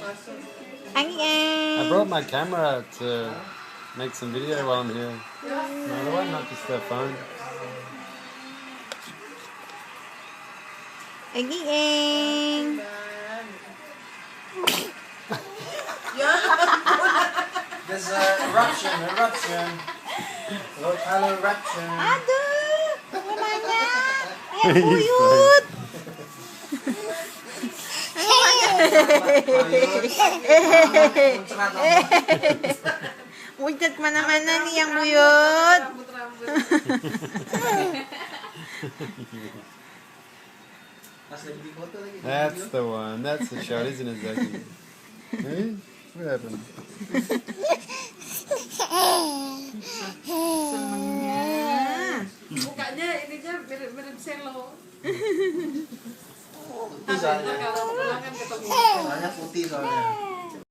I brought my camera to make some video while I'm here. Another one, not just the phone. There's eruption. Volcano eruption. Aduh, mulanya. Ayam buyut. Muncrat mana-mana nih yang buyut. That's the one. That's the shot, isn't it, Zaki? Hey? What happened? Mukanya ininya mirip selo. Putih soalnya. Kalau pulang kan ketemu. Soalnya putih soalnya.